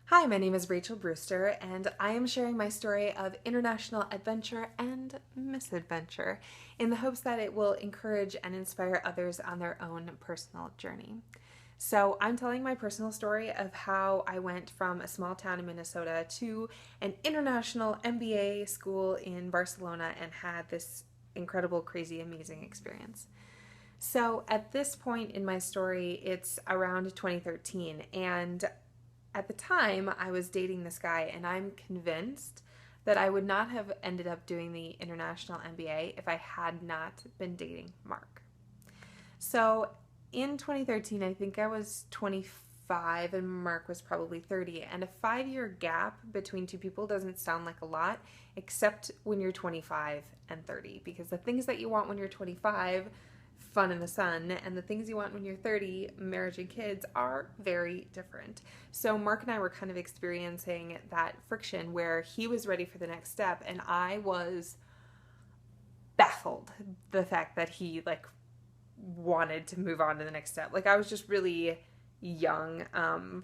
Hi, my name is Rachel Brewster, and I am sharing my story of international adventure and misadventure in the hopes that it will encourage and inspire others on their own personal journey. So, I'm telling my personal story of how I went from a small town in Minnesota to an international MBA school in Barcelona and had this incredible, crazy, amazing experience. So, at this point in my story, it's around 2013, and at the time, I was dating this guy, and I'm convinced that I would not have ended up doing the international MBA if I had not been dating Mark. So in 2013, I think I was 25 and Mark was probably 30. And a 5 year gap between two people doesn't sound like a lot, except when you're 25 and 30. Because the things that you want when you're 25, fun in the sun, and the things you want when you're 30, marriage and kids, are very different. So Mark and I were kind of experiencing that friction where he was ready for the next step and I was baffled the fact that he wanted to move on to the next step. I was just really young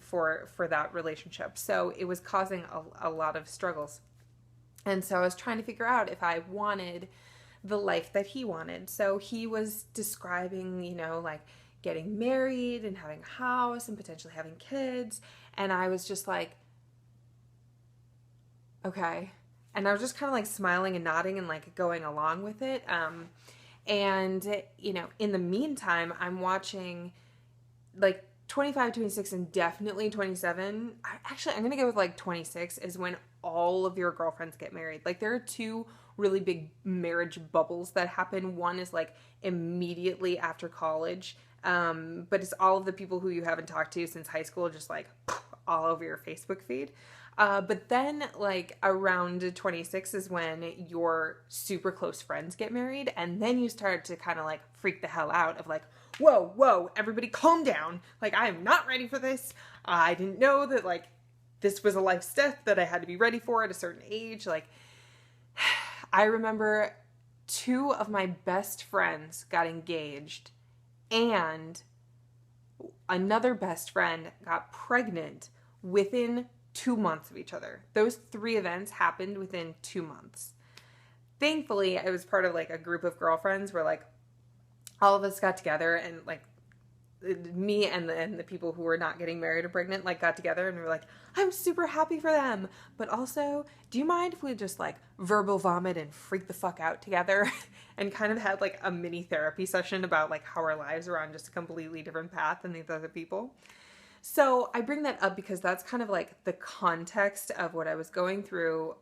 for that relationship. So it was causing a lot of struggles. And so I was trying to figure out if I wanted the life that he wanted. So he was describing, getting married and having a house and potentially having kids. And I was just like, okay. And I was just kind of smiling and nodding and going along with it. And in the meantime, I'm watching 25, 26, and definitely 27. I'm going to go with 26 is when all of your girlfriends get married. There are two really big marriage bubbles that happen. One is immediately after college, but it's all of the people who you haven't talked to since high school, just all over your Facebook feed. But then around 26 is when your super close friends get married, and then you start to kind of freak the hell out of whoa, everybody calm down. I am not ready for this. I didn't know that this was a life step that I had to be ready for at a certain age. I remember two of my best friends got engaged and another best friend got pregnant within 2 months of each other. Those three events happened within 2 months. Thankfully, I was part of a group of girlfriends where all of us got together and me and the people who were not getting married or pregnant got together and we were I'm super happy for them, but also, do you mind if we just verbal vomit and freak the fuck out together and kind of had a mini therapy session about how our lives are on just a completely different path than these other people? So I bring that up because that's kind of the context of what I was going through.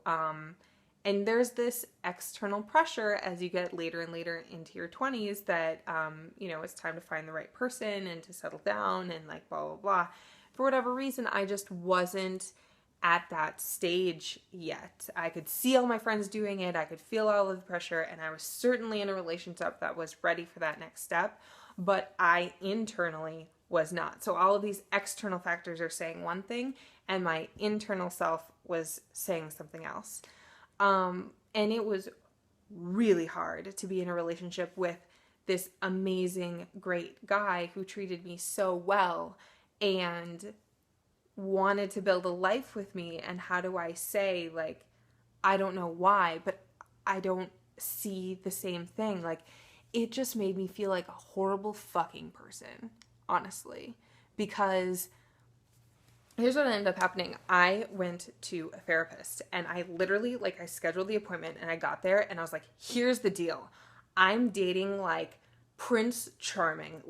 And there's this external pressure as you get later and later into your 20s that, it's time to find the right person and to settle down and blah, blah, blah. For whatever reason, I just wasn't at that stage yet. I could see all my friends doing it. I could feel all of the pressure. And I was certainly in a relationship that was ready for that next step. But I internally was not. So all of these external factors are saying one thing and my internal self was saying something else. And it was really hard to be in a relationship with this amazing, great guy who treated me so well and wanted to build a life with me. And how do I say, I don't know why, but I don't see the same thing. It just made me feel like a horrible fucking person, honestly, because here's what ended up happening. I went to a therapist and I literally, I scheduled the appointment and I got there and I was like, here's the deal. I'm dating Prince Charming,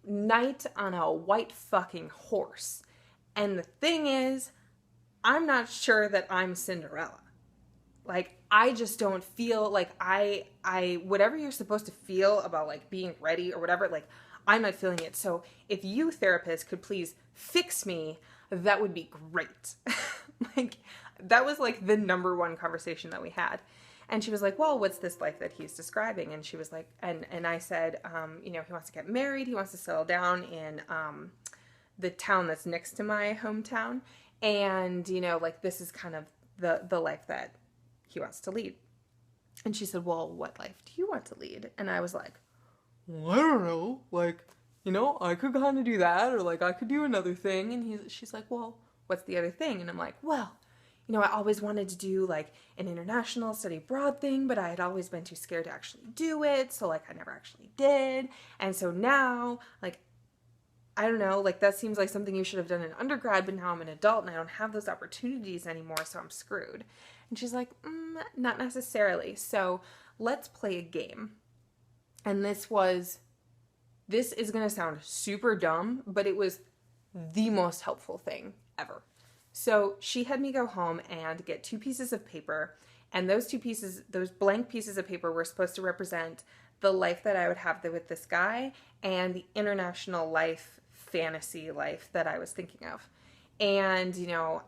knight on a white fucking horse. And the thing is, I'm not sure that I'm Cinderella. I just don't feel I whatever you're supposed to feel about being ready or whatever, I'm not feeling it. So if you, therapist, could please fix me, that would be great. That was the number one conversation that we had. And she was like, well, what's this life that he's describing? And she was like, and I said, he wants to get married. He wants to settle down in the town that's next to my hometown. And, this is kind of the life that he wants to lead. And she said, well, what life do you want to lead? And I was like, well, I don't know. I could kind of do that, or I could do another thing. And she's like, well, what's the other thing? And I'm like, well, I always wanted to do like an international study abroad thing, but I had always been too scared to actually do it. So like I never actually did. And so now, like, I don't know, like that seems like something you should have done in undergrad, but now I'm an adult and I don't have those opportunities anymore, so I'm screwed. And she's like, not necessarily. So let's play a game. And this is going to sound super dumb, but it was the most helpful thing ever. So she had me go home and get 2 pieces of paper, and those blank pieces of paper were supposed to represent the life that I would have with this guy and the international life, fantasy life that I was thinking of. And,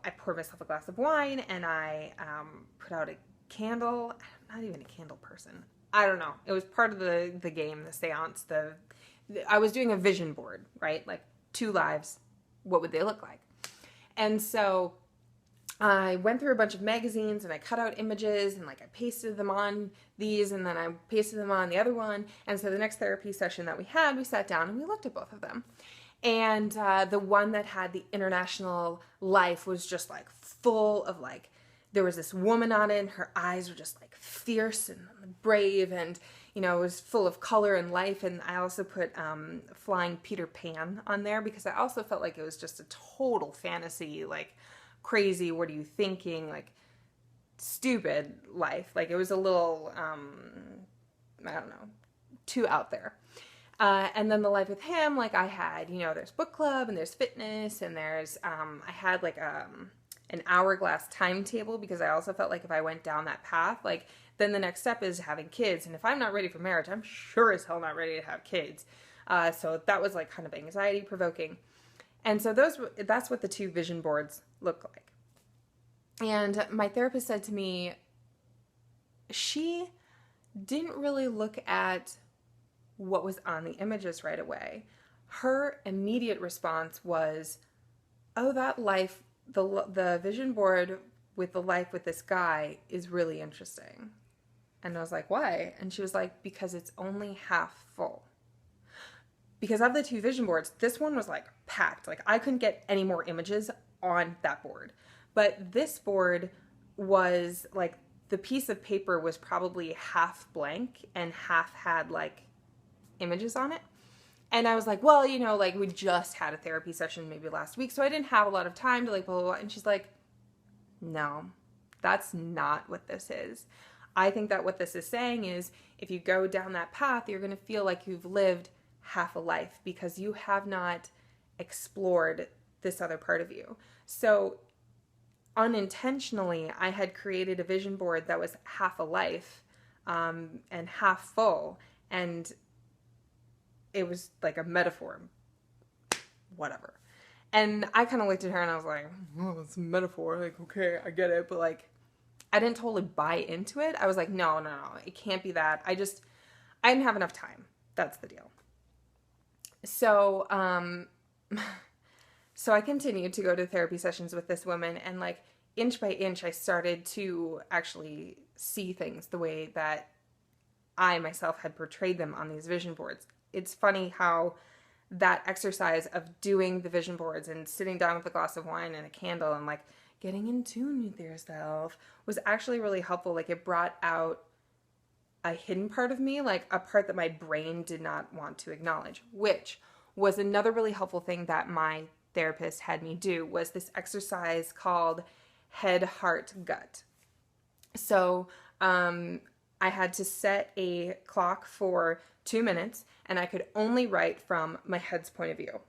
I poured myself a glass of wine and I put out a candle. I'm not even a candle person. I don't know. It was part of the game, the seance. I was doing a vision board, right? Like 2 lives. What would they look like? And so I went through a bunch of magazines and I cut out images and like I pasted them on these and then I pasted them on the other one. And so the next therapy session that we had, we sat down and we looked at both of them. And the one that had the international life was just like full of like, there was this woman on it and her eyes were just like fierce and brave and, it was full of color and life. And I also put Flying Peter Pan on there because I also felt like it was just a total fantasy, like crazy, what are you thinking, like stupid life. Like it was a little, I don't know, too out there. And then the life with him, like I had, there's book club and there's fitness and there's, I had like an hourglass timetable because I also felt like if I went down that path, like then the next step is having kids. And if I'm not ready for marriage, I'm sure as hell not ready to have kids. So that was like kind of anxiety provoking. And so that's what the 2 vision boards look like. And my therapist said to me, she didn't really look at what was on the images right away. Her immediate response was, oh, that life, the vision board with the life with this guy is really interesting. And I was like, why? And she was like, because it's only half full. Because of the 2 vision boards, this one was like packed. Like I couldn't get any more images on that board. But this board was like, the piece of paper was probably half blank and half had like images on it. And I was like, well, like we just had a therapy session maybe last week, so I didn't have a lot of time to like blah, blah, blah. And she's like, no, that's not what this is. I think that what this is saying is if you go down that path, you're going to feel like you've lived half a life because you have not explored this other part of you. So unintentionally, I had created a vision board that was half a life and half full. And it was like a metaphor, whatever. And I kind of looked at her and I was like, oh, it's a metaphor. Like, okay, I get it. But like, I didn't totally buy into it. I was like, no, it can't be that. I didn't have enough time. That's the deal. So, so I continued to go to therapy sessions with this woman and like inch by inch, I started to actually see things the way that I myself had portrayed them on these vision boards. It's funny how that exercise of doing the vision boards and sitting down with a glass of wine and a candle and like getting in tune with yourself was actually really helpful. Like it brought out a hidden part of me, like a part that my brain did not want to acknowledge, which was another really helpful thing that my therapist had me do was this exercise called head, heart, gut. So, I had to set a clock for 2 minutes and I could only write from my head's point of view.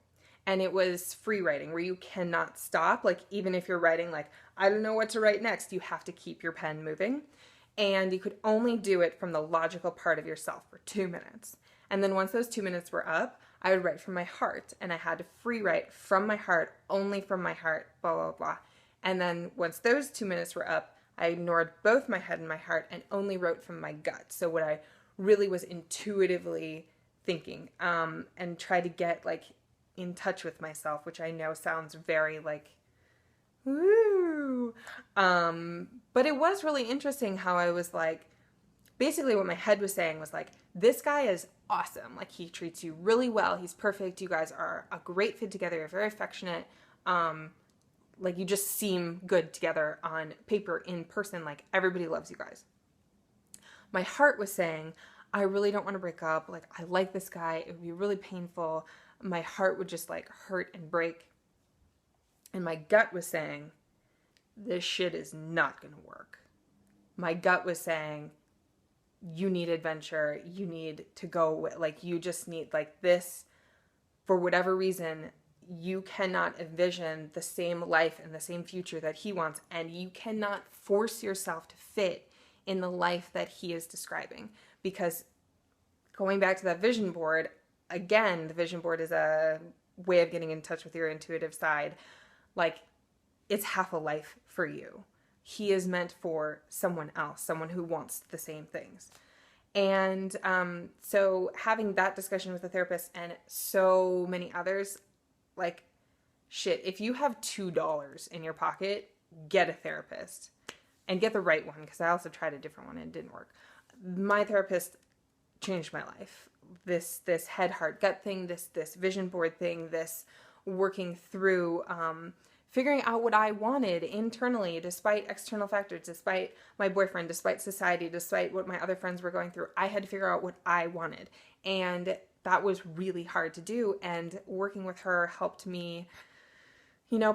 And it was free writing where you cannot stop. Like even if you're writing like, I don't know what to write next, you have to keep your pen moving. And you could only do it from the logical part of yourself for 2 minutes. And then once those 2 minutes were up, I would write from my heart and I had to free write from my heart, only from my heart, blah, blah, blah. And then once those 2 minutes were up, I ignored both my head and my heart and only wrote from my gut. So what I really was intuitively thinking, and try to get like in touch with myself, which I know sounds very like, woo. But it was really interesting how I was like, basically what my head was saying was like, this guy is awesome. Like he treats you really well. He's perfect. You guys are a great fit together. You're very affectionate. like you just seem good together on paper, in person, like everybody loves you guys. My heart was saying, I really don't want to break up. Like, I like this guy. It would be really painful. My heart would just like hurt and break. And my gut was saying, this shit is not going to work. My gut was saying, you need adventure. You need to go, like, you just need, like, this, for whatever reason, you cannot envision the same life and the same future that he wants, and you cannot force yourself to fit in the life that he is describing. Because going back to that vision board, again, the vision board is a way of getting in touch with your intuitive side. Like, it's half a life for you. He is meant for someone else, someone who wants the same things. And so having that discussion with a therapist and so many others, like, shit, if you have $2 in your pocket, get a therapist. And get the right one, because I also tried a different one and it didn't work. My therapist changed my life. This head, heart, gut thing, this vision board thing, this working through figuring out what I wanted internally, despite external factors, despite my boyfriend, despite society, despite what my other friends were going through. I had to figure out what I wanted. And that was really hard to do. And working with her helped me,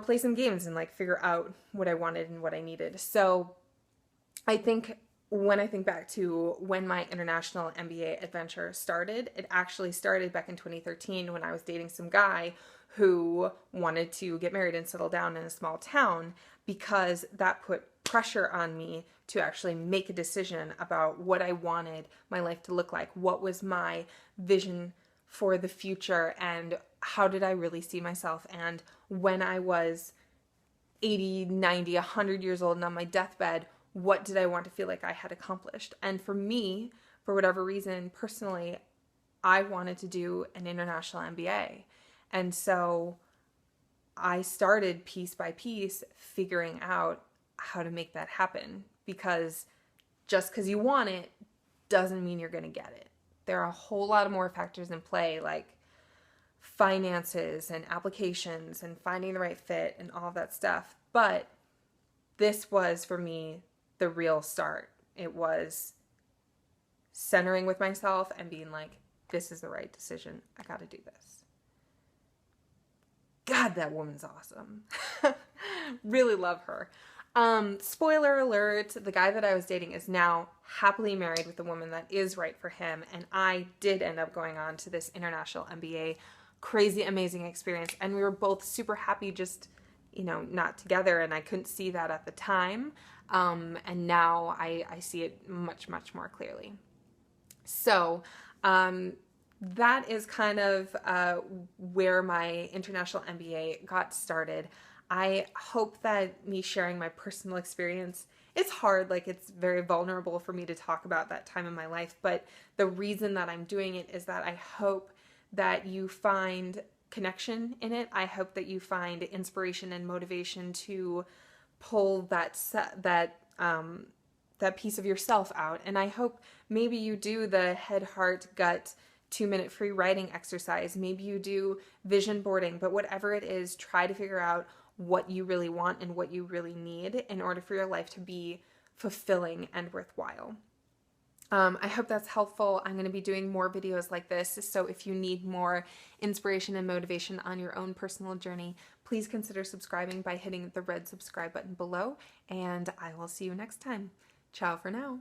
play some games and like figure out what I wanted and what I needed. So I think when I think back to when my international MBA adventure started, it actually started back in 2013 when I was dating some guy who wanted to get married and settle down in a small town, because that put pressure on me to actually make a decision about what I wanted my life to look like. What was my vision for the future, and how did I really see myself? And when I was 80, 90, 100 years old and on my deathbed, what did I want to feel like I had accomplished? And for me, for whatever reason, personally, I wanted to do an international MBA. And so I started piece by piece figuring out how to make that happen, because just because you want it doesn't mean you're going to get it. There are a whole lot of more factors in play, like finances and applications and finding the right fit and all of that stuff. But this was, for me, the real start. It was centering with myself and being like, this is the right decision. I got to do this. God, that woman's awesome. Really love her. Spoiler alert, the guy that I was dating is now happily married with the woman that is right for him. And I did end up going on to this international MBA. Crazy, amazing experience. And we were both super happy, just, not together. And I couldn't see that at the time. And now I see it much, much more clearly. So, that is kind of where my international MBA got started. I hope that me sharing my personal experience, it's hard, like it's very vulnerable for me to talk about that time in my life, but the reason that I'm doing it is that I hope that you find connection in it. I hope that you find inspiration and motivation to pull that piece of yourself out. And I hope maybe you do the head, heart, gut 2-minute free writing exercise. Maybe you do vision boarding, but whatever it is, try to figure out what you really want and what you really need in order for your life to be fulfilling and worthwhile. I hope that's helpful. I'm going to be doing more videos like this. So if you need more inspiration and motivation on your own personal journey, please consider subscribing by hitting the red subscribe button below, and I will see you next time. Ciao for now.